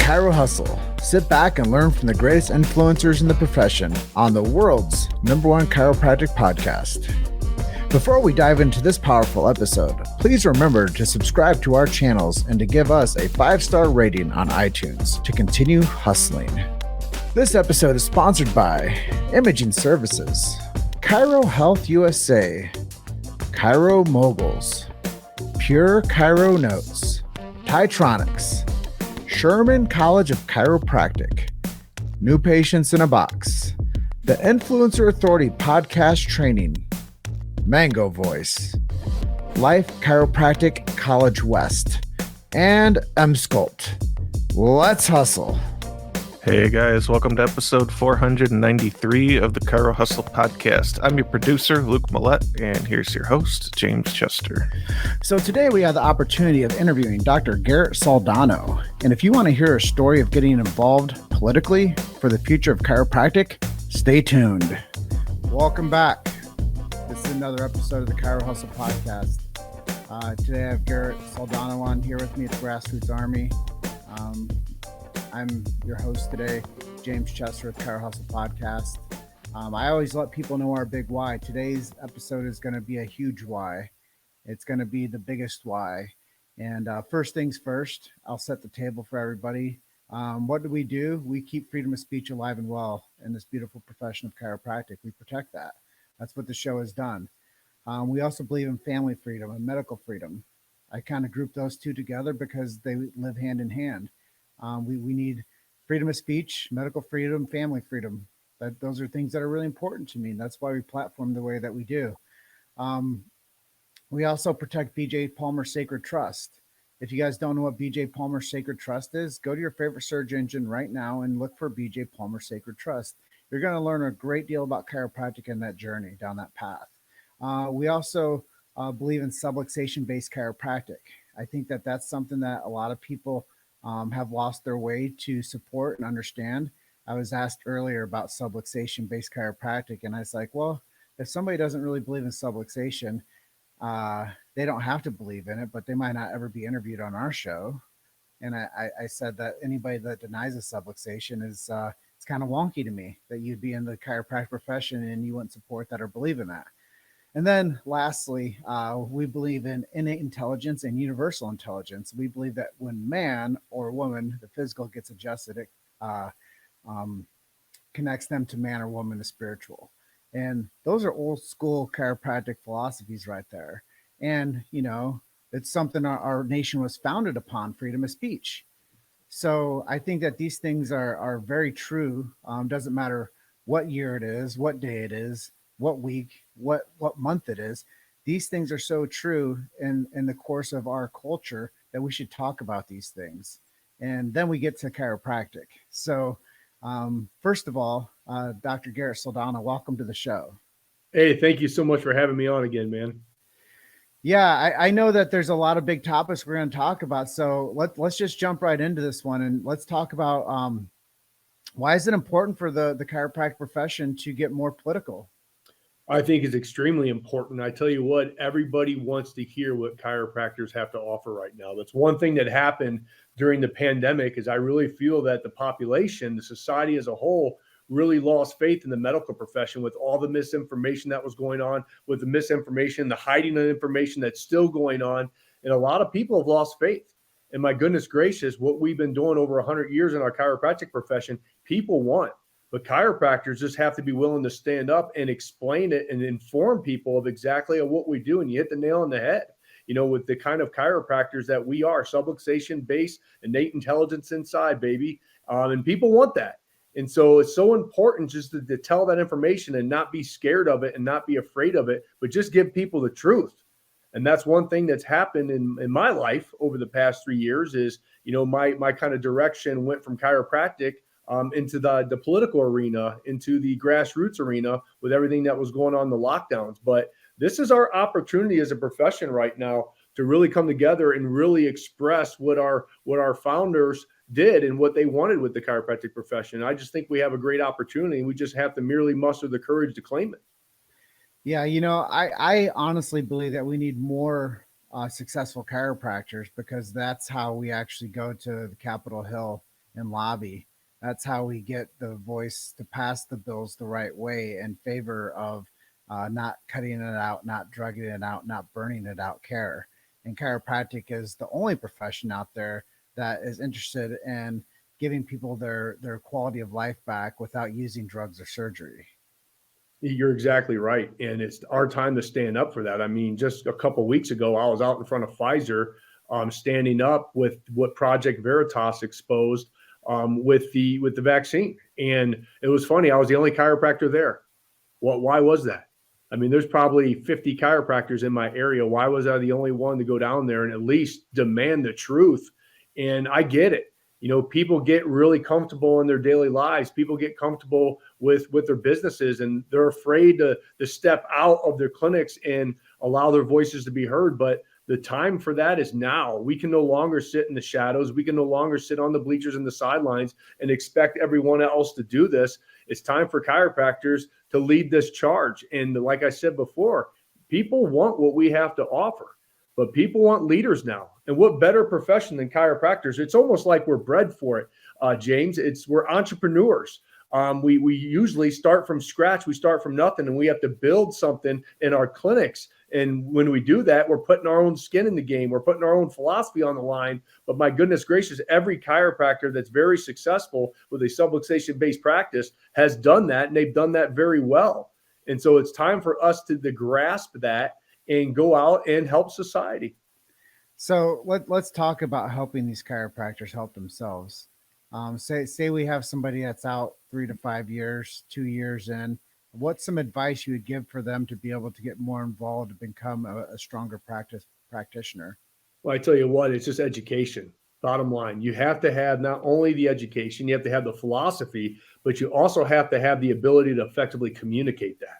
Chiro Hustle. Sit back and learn from the greatest influencers in the profession on the world's #1 chiropractic podcast. Before we dive into this powerful episode, please remember to subscribe to our channels and to give us a 5-star rating on iTunes to continue hustling. This episode is sponsored by Imaging Services, Chiro Health USA, Chiro Moguls, Pure Chiro Notes, Titronics, Sherman College of Chiropractic, New Patients in a Box, the Influencer Authority Podcast Training, Mango Voice, Life Chiropractic College West, and M-Sculpt. Let's hustle. Hey guys, welcome to episode 493 of the Chiro Hustle podcast. I'm your producer, Luke Millette, and here's your host, James Chester. So today we have the opportunity of interviewing Dr. Garrett Soldano. And if you want to hear a story of getting involved politically for the future of chiropractic, stay tuned. Welcome back. This is another episode of the Chiro Hustle podcast. Today I have Garrett Soldano on here with me at the Grassroots Army. I'm your host today, James Chester with Chiro Hustle Podcast. I always let people know our big why. Today's episode is going to be a huge why. It's going to be the biggest why. And first things first, I'll set the table for everybody. What do? We keep freedom of speech alive and well in this beautiful profession of chiropractic. We protect that. That's what the show has done. We also believe in family freedom and medical freedom. I kind of group those two together because they live hand in hand. We need freedom of speech, medical freedom, family freedom. Those are things that are really important to me. That's why we platform the way that we do. We also protect B.J. Palmer Sacred Trust. If you guys don't know what B.J. Palmer Sacred Trust is, go to your favorite search engine right now and look for B.J. Palmer Sacred Trust. You're going to learn a great deal about chiropractic in that journey down that path. We also believe in subluxation-based chiropractic. I think that that's something that a lot of people have lost their way to support and understand. I was asked earlier about subluxation-based chiropractic, and I was like, well, if somebody doesn't really believe in subluxation, they don't have to believe in it, but they might not ever be interviewed on our show. And I said that anybody that denies a subluxation is it's kind of wonky to me that you'd be in the chiropractic profession and you wouldn't support that or believe in that. And then lastly, we believe in innate intelligence and universal intelligence. We believe that when man or woman, the physical gets adjusted, it connects them to man or woman, the spiritual. And those are old school chiropractic philosophies right there. And, you know, it's something our nation was founded upon, freedom of speech. So I think that these things are very true. Doesn't matter what year it is, what day it is, what week, what month it is. These things are so true in the course of our culture that we should talk about these things. And then we get to chiropractic. So first of all, Dr. Garrett Soldano, welcome to the show. Hey, thank you so much for having me on again, man. Yeah, I know that there's a lot of big topics we're going to talk about. So let's just jump right into this one and let's talk about why is it important for the chiropractic profession to get more political? I think it's extremely important. I tell you what, everybody wants to hear what chiropractors have to offer right now. That's one thing that happened during the pandemic is I really feel that the population, the society as a whole, really lost faith in the medical profession with all the misinformation that was going on, with the misinformation, the hiding of information that's still going on. And a lot of people have lost faith. And my goodness gracious, what we've been doing over 100 years in our chiropractic profession, people want. But chiropractors just have to be willing to stand up and explain it and inform people of exactly what we do. And you hit the nail on the head, you know, with the kind of chiropractors that we are, subluxation based, innate intelligence inside, baby. And people want that. And so it's so important just to tell that information and not be scared of it and not be afraid of it, but just give people the truth. And that's one thing that's happened in my life over the past 3 years is, you know, my kind of direction went from chiropractic into the political arena, into the grassroots arena with everything that was going on in the lockdowns. But this is our opportunity as a profession right now to really come together and really express what our founders did and what they wanted with the chiropractic profession. I just think we have a great opportunity and we just have to merely muster the courage to claim it. Yeah, you know, I honestly believe that we need more successful chiropractors because that's how we actually go to the Capitol Hill and lobby. That's how we get the voice to pass the bills the right way in favor of not cutting it out, not drugging it out, not burning it out care. And chiropractic is the only profession out there that is interested in giving people their quality of life back without using drugs or surgery. You're exactly right. And it's our time to stand up for that. I mean, just a couple of weeks ago, I was out in front of Pfizer standing up with what Project Veritas exposed with the vaccine. And it was funny. I was the only chiropractor there. Why was that? I mean, there's probably 50 chiropractors in my area. Why was I the only one to go down there and at least demand the truth? And I get it. You know, people get really comfortable in their daily lives. People get comfortable with their businesses, and they're afraid to step out of their clinics and allow their voices to be heard. But the time for that is now. We can no longer sit in the shadows. We can no longer sit on the bleachers and the sidelines and expect everyone else to do this. It's time for chiropractors to lead this charge. And like I said before, people want what we have to offer, but people want leaders now. And what better profession than chiropractors? It's almost like we're bred for it, James. We're entrepreneurs. We usually start from scratch. We start from nothing, and we have to build something in our clinics. And when we do that, we're putting our own skin in the game. We're putting our own philosophy on the line. But my goodness gracious, every chiropractor that's very successful with a subluxation-based practice has done that, and they've done that very well. And so it's time for us to grasp that and go out and help society. So let's talk about helping these chiropractors help themselves. Say we have somebody that's out 3 to 5 years, 2 years in. What's some advice you would give for them to be able to get more involved to become a stronger practitioner? Well, I tell you what, it's just education. Bottom line, you have to have not only the education, you have to have the philosophy, but you also have to have the ability to effectively communicate that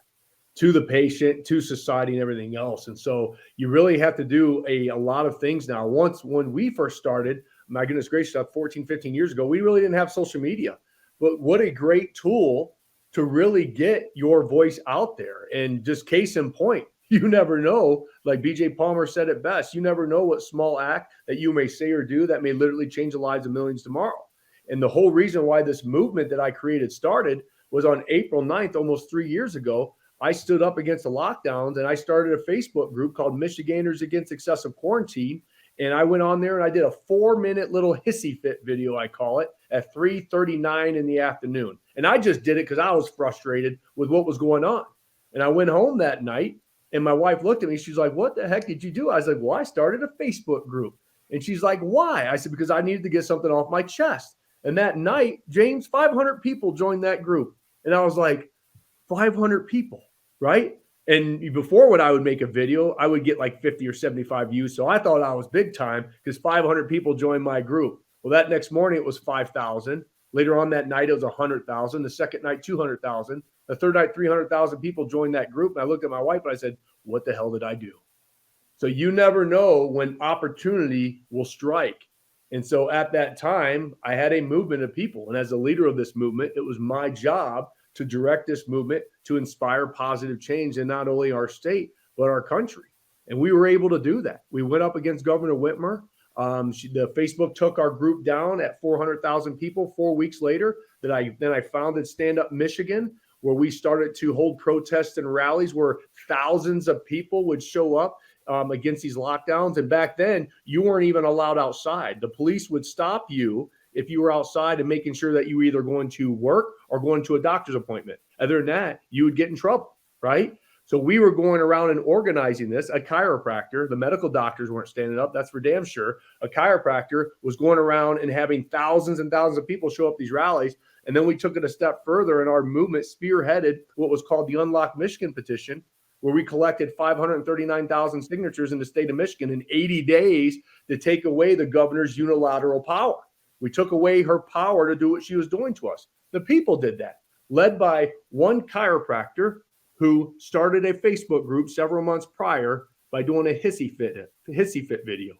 to the patient, to society, and everything else. And so you really have to do a lot of things now. When we first started, my goodness gracious, 14, 15 years ago, we really didn't have social media. But what a great tool to really get your voice out there. And just case in point, you never know, like BJ Palmer said it best, you never know what small act that you may say or do that may literally change the lives of millions tomorrow. And the whole reason why this movement that I created started was on April 9th, almost 3 years ago. I stood up against the lockdowns, and I started a Facebook group called Michiganders Against Excessive Quarantine. And I went on there and I did a 4-minute little hissy fit video, I call it, at 3:39 in the afternoon. And I just did it because I was frustrated with what was going on. And I went home that night, and my wife looked at me. She's like, "What the heck did you do?" I was like, "Well, I started a Facebook group." And she's like, "Why?" I said, "Because I needed to get something off my chest." And that night, James, 500 people joined that group. And I was like, 500 people. Right? And before, when I would make a video, I would get like 50 or 75 views. So I thought I was big time because 500 people joined my group. Well, that next morning it was 5,000. Later on that night, it was 100,000. The second night, 200,000. The third night, 300,000 people joined that group. And I looked at my wife and I said, "What the hell did I do?" So you never know when opportunity will strike. And so at that time, I had a movement of people. And as a leader of this movement, it was my job to direct this movement to inspire positive change in not only our state, but our country. And we were able to do that. We went up against Governor Whitmer. The Facebook took our group down at 400,000 people 4 weeks later. Then I founded Stand Up Michigan, where we started to hold protests and rallies where thousands of people would show up against these lockdowns. And back then, you weren't even allowed outside. The police would stop you if you were outside and making sure that you were either going to work or going to a doctor's appointment. Other than that, you would get in trouble, right? So we were going around and organizing this. A chiropractor, the medical doctors weren't standing up, that's for damn sure. A chiropractor was going around and having thousands and thousands of people show up these rallies. And then we took it a step further, and our movement spearheaded what was called the Unlock Michigan petition, where we collected 539,000 signatures in the state of Michigan in 80 days to take away the governor's unilateral power. We took away her power to do what she was doing to us. The people did that, led by one chiropractor who started a Facebook group several months prior by doing a hissy fit video.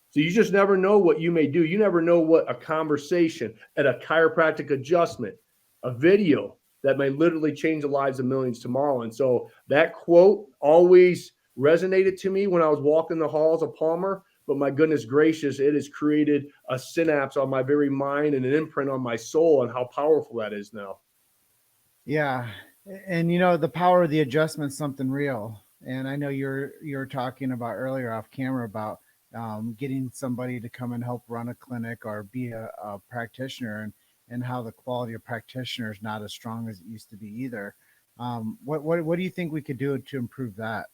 So you just never know what you may do. You never know what a conversation at a chiropractic adjustment, a video that may literally change the lives of millions tomorrow. And so that quote always resonated to me when I was walking the halls of Palmer. but my goodness gracious, it has created a synapse on my very mind and an imprint on my soul, and how powerful that is now. Yeah. And the power of the adjustment is something real. And I know you're talking about earlier off camera about getting somebody to come and help run a clinic or be a practitioner, and how the quality of practitioner is not as strong as it used to be either. What do you think we could do to improve that?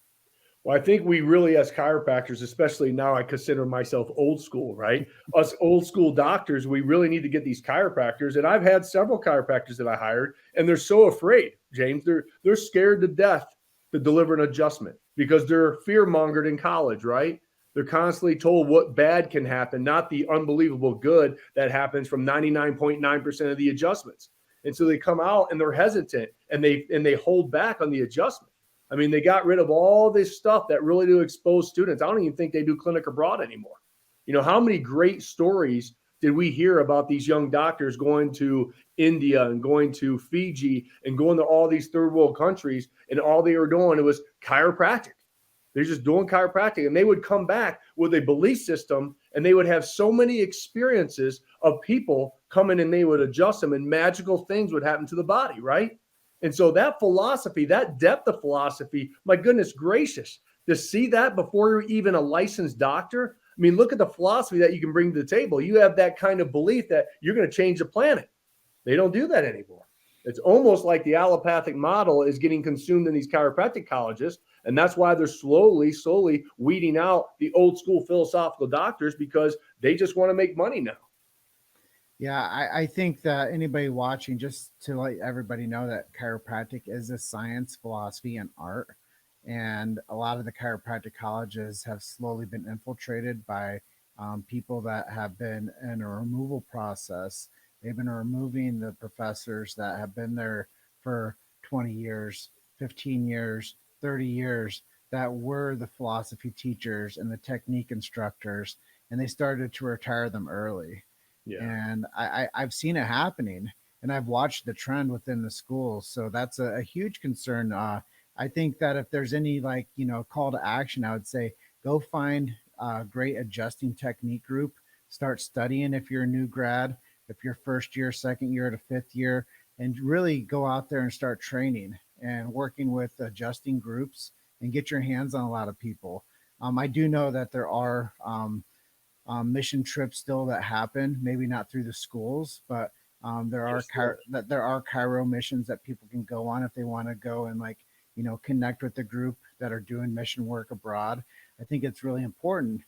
Well, I think we really, as chiropractors, especially now, I consider myself old school, right? Us old school doctors, we really need to get these chiropractors. And I've had several chiropractors that I hired, and they're so afraid, James. They're scared to death to deliver an adjustment because they're fear mongered in college, right? They're constantly told what bad can happen, not the unbelievable good that happens from 99.9% of the adjustments. And so they come out and they're hesitant, and they hold back on the adjustment. I mean, they got rid of all this stuff that really do expose students. I don't even think they do clinic abroad anymore. How many great stories did we hear about these young doctors going to India and going to Fiji and going to all these third world countries, and all they were doing, it was chiropractic. They're just doing chiropractic, and they would come back with a belief system, and they would have so many experiences of people coming, and they would adjust them, and magical things would happen to the body, right? And so that philosophy, that depth of philosophy, my goodness gracious, to see that before you're even a licensed doctor. I mean, look at the philosophy that you can bring to the table. You have that kind of belief that you're going to change the planet. They don't do that anymore. It's almost like the allopathic model is getting consumed in these chiropractic colleges. And that's why they're slowly weeding out the old school philosophical doctors, because they just want to make money now. Yeah, I think that anybody watching, just to let everybody know that chiropractic is a science, philosophy, and art. And a lot of the chiropractic colleges have slowly been infiltrated by people that have been in a removal process. They've been removing the professors that have been there for 20 years, 15 years, 30 years, that were the philosophy teachers and the technique instructors, and they started to retire them early. Yeah. And I've seen it happening, and I've watched the trend within the schools. So that's a huge concern. I think that if there's any call to action, I would say go find a great adjusting technique group, start studying if you're a new grad, if you're first year, second year to fifth year, and really go out there and start training and working with adjusting groups and get your hands on a lot of people. I do know that there are mission trips still that happen, maybe not through the schools, but there are Chiro missions that people can go on if they want to go and connect with the group that are doing mission work abroad. I think it's really important.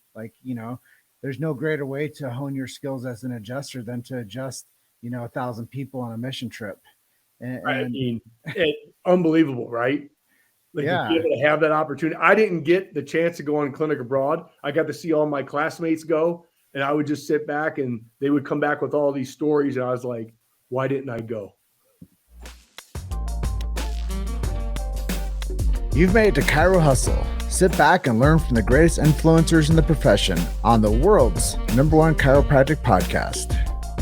There's no greater way to hone your skills as an adjuster than to adjust 1,000 people on a mission trip. I mean, unbelievable, right? Yeah. To be able to have that opportunity. I didn't get the chance to go on clinic abroad. I got to see all my classmates go, and I would just sit back, and they would come back with all these stories, and I was like, why didn't I go? You've made it to Chiro Hustle. Sit back and learn from the greatest influencers in the profession on the world's #1 chiropractic podcast.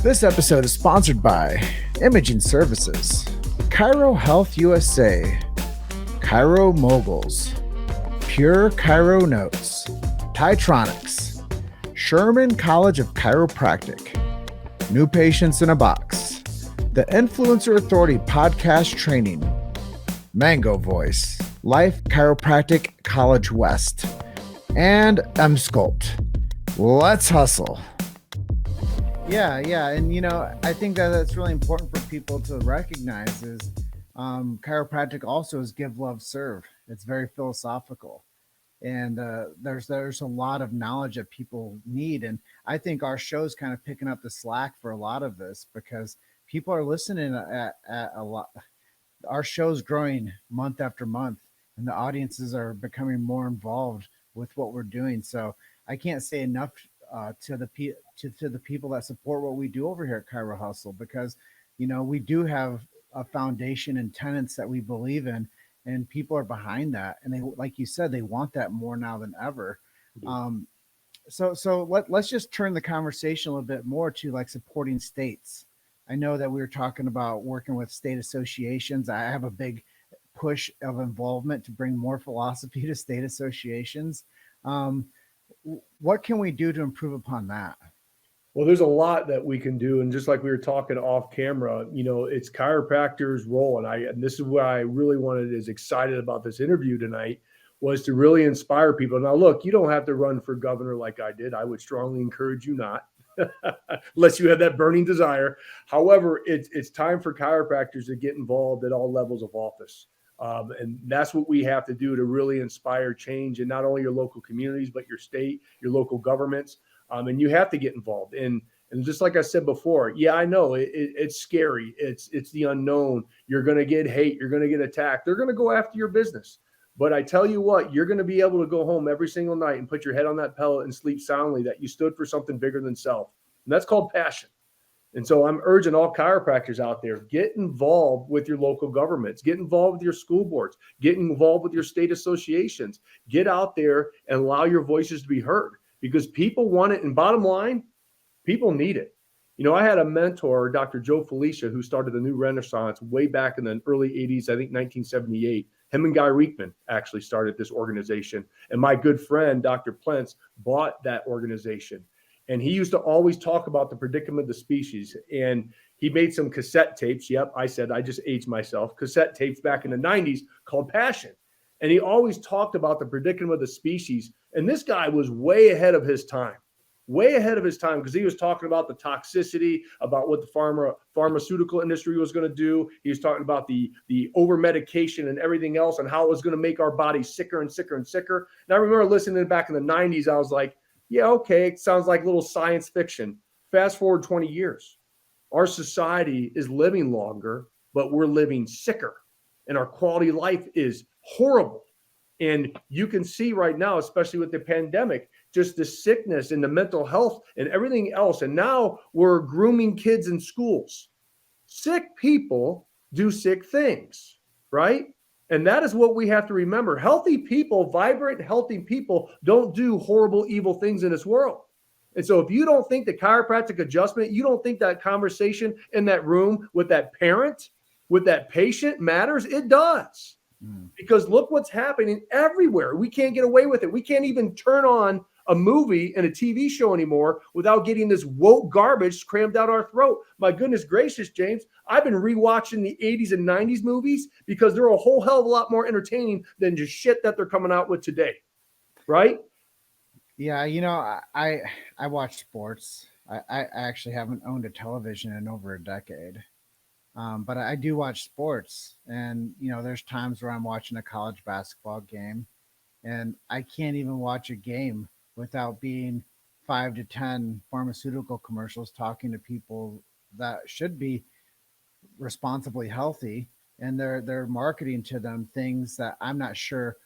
This episode is sponsored by Imaging Services, Chiro Health USA, Chiro Moguls, Pure Chiro Notes, Titronics, Sherman College of Chiropractic, New Patients in a Box, the Influencer Authority Podcast Training, Mango Voice, Life Chiropractic College West, and M-Sculpt. Let's hustle. Yeah. And, I think that that's really important for people to recognize is chiropractic also is give, love, serve. It's very philosophical. And there's a lot of knowledge that people need. And I think our show's kind of picking up the slack for a lot of this because people are listening at a lot. Our show's growing month after month, and the audiences are becoming more involved with what we're doing. So I can't say enough to the people that support what we do over here at Chiro Hustle, because we do have a foundation and tenets that we believe in, and people are behind that, and they, like you said, they want that more now than ever. So let's just turn the conversation a little bit more to supporting states. I know that we were talking about working with state associations. I have a big push of involvement to bring more philosophy to state associations. What can we do to improve upon that? Well, there's a lot that we can do. And just like we were talking off camera, it's chiropractors' role. And this is what I really wanted, is excited about this interview tonight, was to really inspire people. Now, look, you don't have to run for governor like I did. I would strongly encourage you not, unless you have that burning desire. However, it's time for chiropractors to get involved at all levels of office. And that's what we have to do to really inspire change in not only your local communities, but your state, your local governments. And you have to get involved. And just like I said before, yeah, I know it's scary. It's the unknown. You're going to get hate. You're going to get attacked. They're going to go after your business. But I tell you what, you're going to be able to go home every single night and put your head on that pillow and sleep soundly that you stood for something bigger than self. And that's called passion. And so I'm urging all chiropractors out there, get involved with your local governments, get involved with your school boards, get involved with your state associations, get out there and allow your voices to be heard, because people want it. And bottom line, people need it. I had a mentor, Dr. Joe Felicia, who started the New Renaissance way back in the early 80s, I think 1978. Him and Guy Reekman actually started this organization. And my good friend, Dr. Plentz, bought that organization. And he used to always talk about the predicament of the species. And he made some cassette tapes. Yep, I said, I just aged myself. Cassette tapes back in the 90s called Passion. And he always talked about the predicament of the species. And this guy was way ahead of his time, because he was talking about the toxicity, about what the pharmaceutical industry was going to do. He was talking about the over medication and everything else, and how it was going to make our bodies sicker and sicker and sicker. And I remember listening to it back in the 90s. I was like, yeah, okay, it sounds like little science fiction. Fast forward 20 years. Our society is living longer, but we're living sicker. And our quality of life is horrible. And you can see right now, especially with the pandemic, just the sickness and the mental health and everything else. And now we're grooming kids in schools. Sick people do sick things, right? And that is what we have to remember. Healthy people, vibrant, healthy people, don't do horrible, evil things in this world. And so if you don't think the chiropractic adjustment, you don't think that conversation in that room with that parent, with that patient matters, it does. Because look what's happening everywhere. We can't get away with it. We can't even turn on a movie and a TV show anymore without getting this woke garbage crammed down our throat. My goodness gracious, James, I've been rewatching the 80s and 90s movies because they're a whole hell of a lot more entertaining than just shit that they're coming out with today. Right? Yeah, I watch sports. I actually haven't owned a television in over a decade. But I do watch sports, and there's times where I'm watching a college basketball game, and I can't even watch a game without being 5 to 10 pharmaceutical commercials talking to people that should be responsibly healthy, and they're marketing to them things that I'm not sure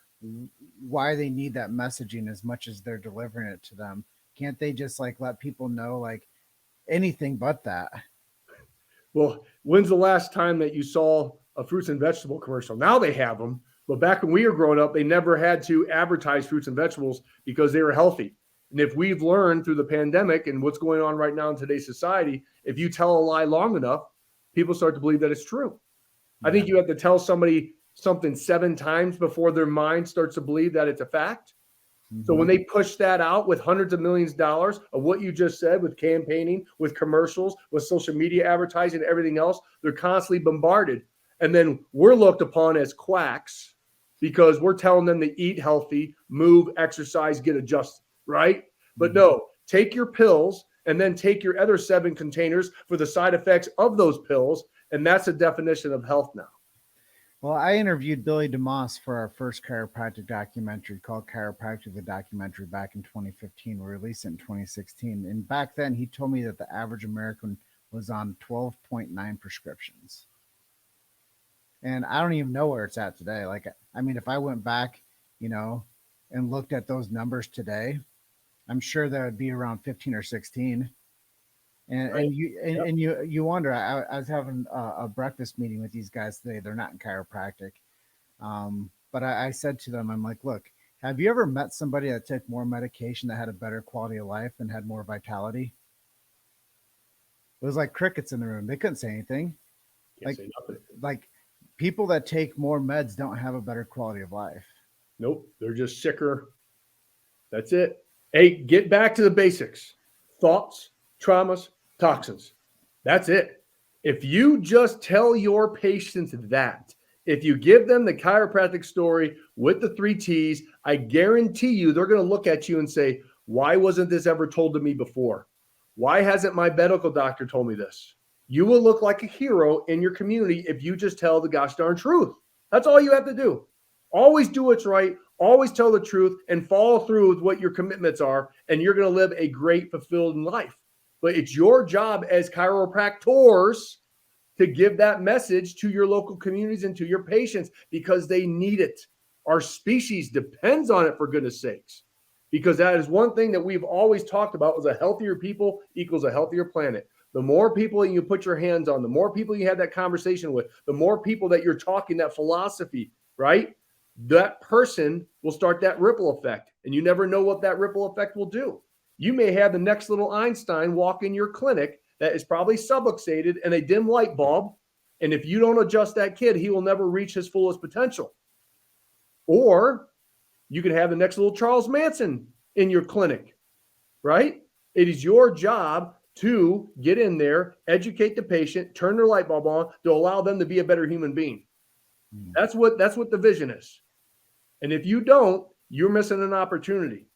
why they need that messaging as much as they're delivering it to them. Can't they just let people know anything but that? Well, when's the last time that you saw a fruits and vegetable commercial? Now they have them. But back when we were growing up, they never had to advertise fruits and vegetables because they were healthy. And if we've learned through the pandemic and what's going on right now in today's society, if you tell a lie long enough, people start to believe that it's true. Yeah. I think you have to tell somebody something 7 times before their mind starts to believe that it's a fact. Mm-hmm. So when they push that out with hundreds of millions of dollars of what you just said, with campaigning, with commercials, with social media advertising, everything else, they're constantly bombarded. And then we're looked upon as quacks because we're telling them to eat healthy, move, exercise, get adjusted, right? But no, take your pills and then take your other 7 containers for the side effects of those pills. And that's the definition of health now. Well, I interviewed Billy DeMoss for our first chiropractic documentary called Chiropractic, the documentary, back in 2015. We released it in 2016. And back then he told me that the average American was on 12.9 prescriptions. And I don't even know where it's at today. If I went back, and looked at those numbers today, I'm sure that would be around 15 or 16. And right. and you wonder. I was having a breakfast meeting with these guys today. They're not in chiropractic, but I said to them, I'm like, look, have you ever met somebody that took more medication that had a better quality of life and had more vitality? It was like crickets in the room. They couldn't say anything. Can't say nothing. Like people that take more meds don't have a better quality of life. Nope, they're just sicker. That's it. Hey, get back to the basics. Thoughts, traumas, toxins. That's it. If you just tell your patients that, if you give them the chiropractic story with the 3 T's, I guarantee you they're going to look at you and say, why wasn't this ever told to me before? Why hasn't my medical doctor told me this? You will look like a hero in your community if you just tell the gosh darn truth. That's all you have to do. Always do what's right. Always tell the truth and follow through with what your commitments are, and you're going to live a great, fulfilled life. But it's your job as chiropractors to give that message to your local communities and to your patients because they need it. Our species depends on it, for goodness sakes, because that is one thing that we've always talked about is a healthier people equals a healthier planet. The more people you put your hands on, the more people you have that conversation with, the more people that you're talking that philosophy, right? That person will start that ripple effect, and you never know what that ripple effect will do. You may have the next little Einstein walk in your clinic that is probably subluxated and a dim light bulb, and if you don't adjust that kid, he will never reach his fullest potential. Or you could have the next little Charles Manson in your clinic, right? It is your job to get in there, educate the patient, turn their light bulb on to allow them to be a better human being. That's what the vision is. And if you don't, you're missing an opportunity.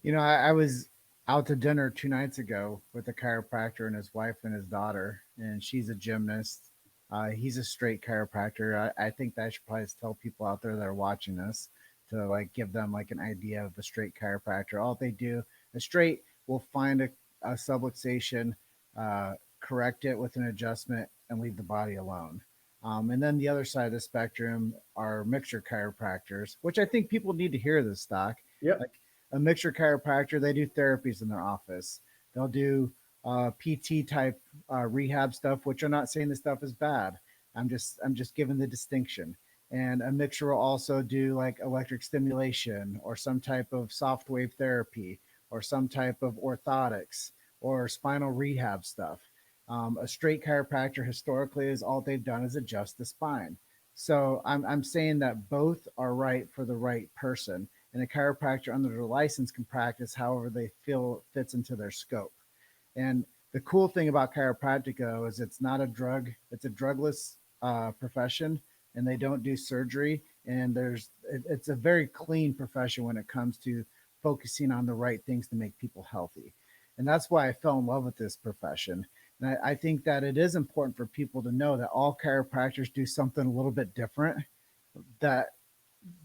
You know, I was out to dinner 2 nights ago with a chiropractor and his wife and his daughter, and she's a gymnast. He's a straight chiropractor. I think that I should probably tell people out there that are watching this to like give them like an idea of a straight chiropractor. All they do, a straight will find a subluxation, correct it with an adjustment, and leave the body alone. And then the other side of the spectrum are mixture chiropractors, which I think people need to hear this, Doc. Yep. Like a mixture chiropractor, they do therapies in their office. They'll do PT type rehab stuff, which I'm not saying this stuff is bad. I'm just giving the distinction. And a mixture will also do like electric stimulation or some type of soft wave therapy or some type of orthotics or spinal rehab stuff. A straight chiropractor historically is all they've done is adjust the spine. So I'm saying that both are right for the right person, and a chiropractor under their license can practice however they feel fits into their scope. And the cool thing about chiropractic is it's not a drug; it's a drugless profession, and they don't do surgery. And it's a very clean profession when it comes to focusing on the right things to make people healthy. And that's why I fell in love with this profession. And I think that it is important for people to know that all chiropractors do something a little bit different, that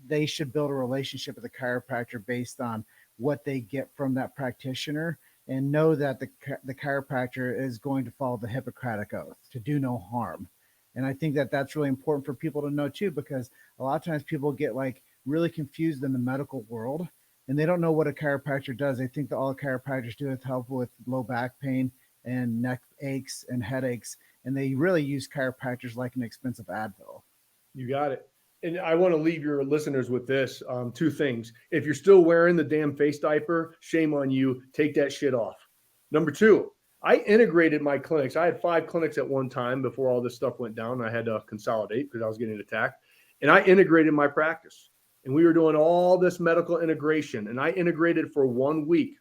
they should build a relationship with the chiropractor based on what they get from that practitioner, and know that the chiropractor is going to follow the Hippocratic Oath to do no harm. And I think that that's really important for people to know too, because a lot of times people get like really confused in the medical world and they don't know what a chiropractor does. They think that all chiropractors do is help with low back pain and neck aches and headaches, and they really use chiropractors like an expensive Advil. You got it. And I want to leave your listeners with this, 2 things. If you're still wearing the damn face diaper, shame on you. Take that shit off. Number 2, I integrated my clinics. I had 5 clinics at one time before all this stuff went down. I had to consolidate because I was getting attacked. And I integrated my practice. And we were doing all this medical integration. And I integrated for 1 week,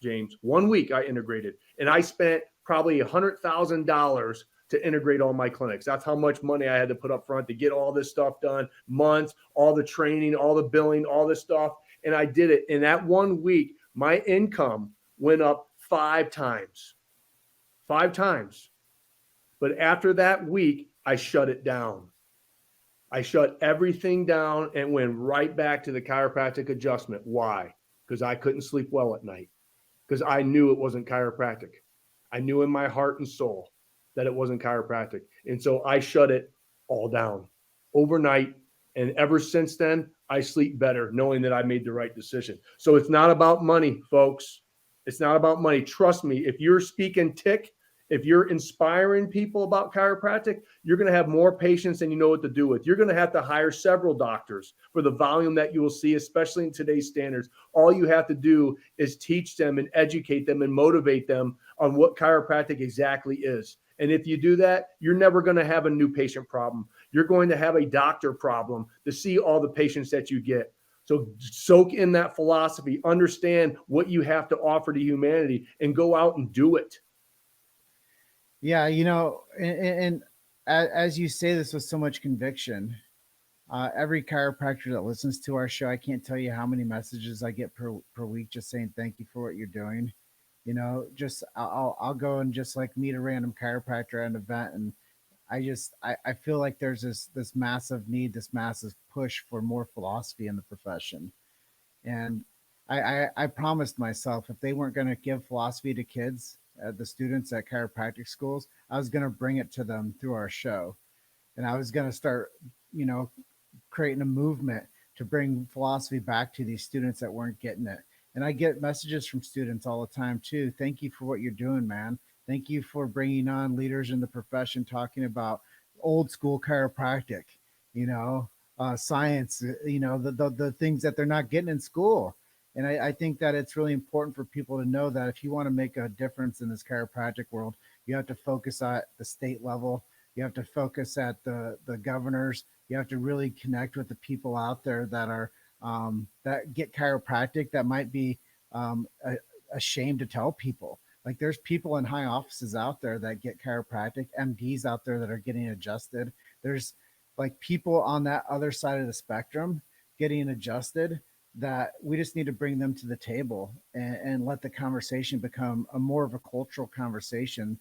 James. 1 week I integrated. And I spent probably $100,000 to integrate all my clinics. That's how much money I had to put up front to get all this stuff done, months, all the training, all the billing, all this stuff. And I did it. In that 1 week, my income went up 5 times. 5 times. But after that week, I shut it down. I shut everything down and went right back to the chiropractic adjustment. Why? Because I couldn't sleep well at night. Because I knew it wasn't chiropractic. I knew in my heart and soul that it wasn't chiropractic. And so I shut it all down overnight. And ever since then, I sleep better knowing that I made the right decision. So it's not about money, folks. It's not about money. Trust me, if you're speaking tick, if you're inspiring people about chiropractic, you're going to have more patients than you know what to do with. You're going to have to hire several doctors for the volume that you will see, especially in today's standards. All you have to do is teach them and educate them and motivate them on what chiropractic exactly is. And if you do that, you're never going to have a new patient problem. You're going to have a doctor problem to see all the patients that you get. So soak in that philosophy, understand what you have to offer to humanity, and go out and do it. Yeah, and as you say this with so much conviction, every chiropractor that listens to our show, I can't tell you how many messages I get per week just saying thank you for what you're doing. Just I'll go and just like meet a random chiropractor at an event, and I feel like there's this massive need, this massive push for more philosophy in the profession. And I promised myself if they weren't going to give philosophy to kids, the students at chiropractic schools, I was going to bring it to them through our show. And I was going to start, creating a movement to bring philosophy back to these students that weren't getting it. And I get messages from students all the time too. Thank you for what you're doing, man. Thank you for bringing on leaders in the profession, talking about old school chiropractic, science, the things that they're not getting in school. And I think that it's really important for people to know that if you want to make a difference in this chiropractic world, you have to focus at the state level. You have to focus at the governors. You have to really connect with the people out there that are that get chiropractic that might be ashamed to tell people. Like there's people in high offices out there that get chiropractic, MDs out there that are getting adjusted. There's like people on that other side of the spectrum getting adjusted that we just need to bring them to the table and let the conversation become a more of a cultural conversation.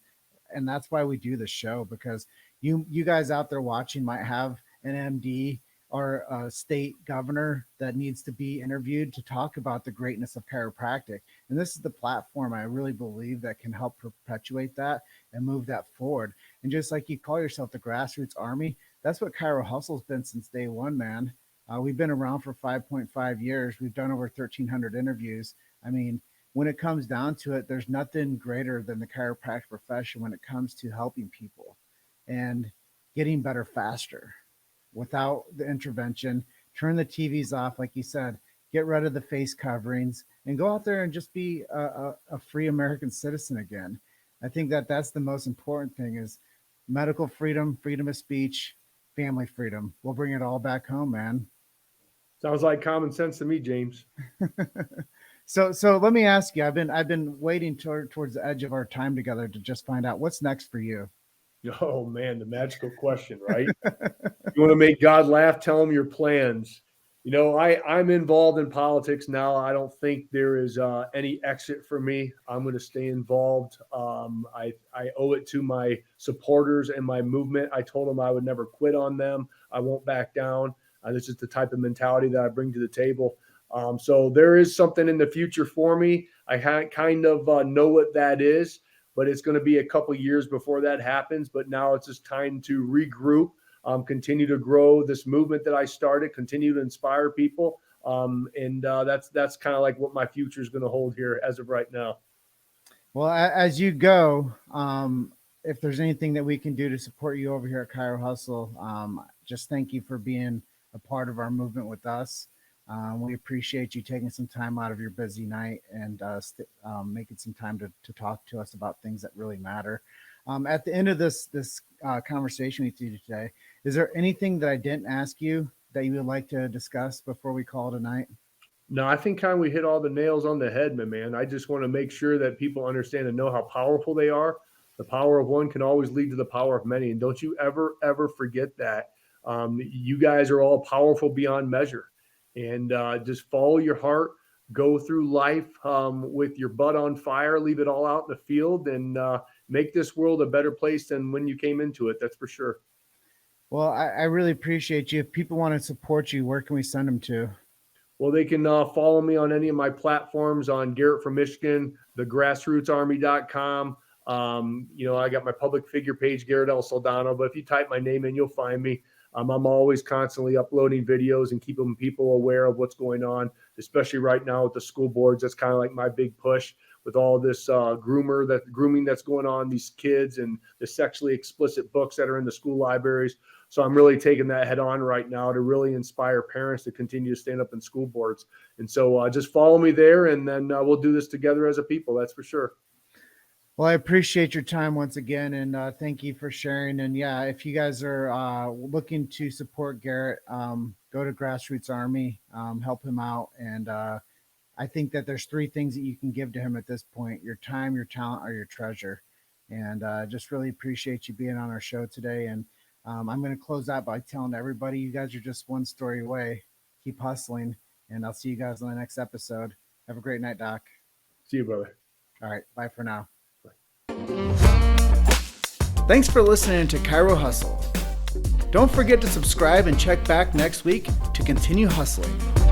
And that's why we do the show, because you guys out there watching might have an MD or a state governor that needs to be interviewed to talk about the greatness of chiropractic. And this is the platform I really believe that can help perpetuate that and move that forward. And just like you call yourself the grassroots army, that's what Chiro Hustle's been since day one, man. We've been around for 5.5 years. We've done over 1,300 interviews. I mean, when it comes down to it, there's nothing greater than the chiropractic profession when it comes to helping people and getting better faster without the intervention. Turn the TVs off, like you said, get rid of the face coverings, and go out there and just be a free American citizen again. I think that that's the most important thing is medical freedom, freedom of speech, family freedom. We'll bring it all back home, man. Sounds like common sense to me, James. So let me ask you. I've been waiting towards the edge of our time together to just find out what's next for you. Oh man, the magical question, right? You want to make God laugh? Tell him your plans. I'm involved in politics now. I don't think there is any exit for me. I'm going to stay involved. I owe it to my supporters and my movement. I told them I would never quit on them. I won't back down. This is the type of mentality that I bring to the table. So there is something in the future for me. I kind of know what that is, but it's going to be a couple years before that happens. But now it's just time to regroup, continue to grow this movement that I started, continue to inspire people. That's kind of like what my future is going to hold here as of right now. Well, as you go, if there's anything that we can do to support you over here at Chiro Hustle, just thank you for being a part of our movement with us. We appreciate you taking some time out of your busy night and making some time to talk to us about things that really matter. At the end of this conversation with you today, is there anything that I didn't ask you that you would like to discuss before we call tonight? No, I think we hit all the nails on the head, my man. I just want to make sure that people understand and know how powerful they are. The power of one can always lead to the power of many. And don't you ever, ever forget that. You guys are all powerful beyond measure. And just follow your heart, go through life with your butt on fire, leave it all out in the field, and make this world a better place than when you came into it. That's for sure. Well, I really appreciate you. If people want to support you, where can we send them to? Well, they can follow me on any of my platforms on Garrett from Michigan, thegrassrootsarmy.com. I got my public figure page, Garrett Soldano, but if you type my name in, you'll find me. I'm always constantly uploading videos and keeping people aware of what's going on, especially right now with the school boards. That's kind of like my big push with all this grooming that's going on, these kids and the sexually explicit books that are in the school libraries. So I'm really taking that head on right now to really inspire parents to continue to stand up in school boards. And so just follow me there, and then we'll do this together as a people. That's for sure. Well, I appreciate your time once again, and thank you for sharing. And yeah, if you guys are looking to support Garrett, go to Grassroots Army, help him out. And I think that there's three things that you can give to him at this point: your time, your talent, or your treasure. And just really appreciate you being on our show today. And I'm going to close out by telling everybody, you guys are just one story away. Keep hustling, and I'll see you guys on the next episode. Have a great night, Doc. See you, brother. All right, bye for now. Thanks for listening to Chiro Hustle. Don't forget to subscribe and check back next week to continue hustling.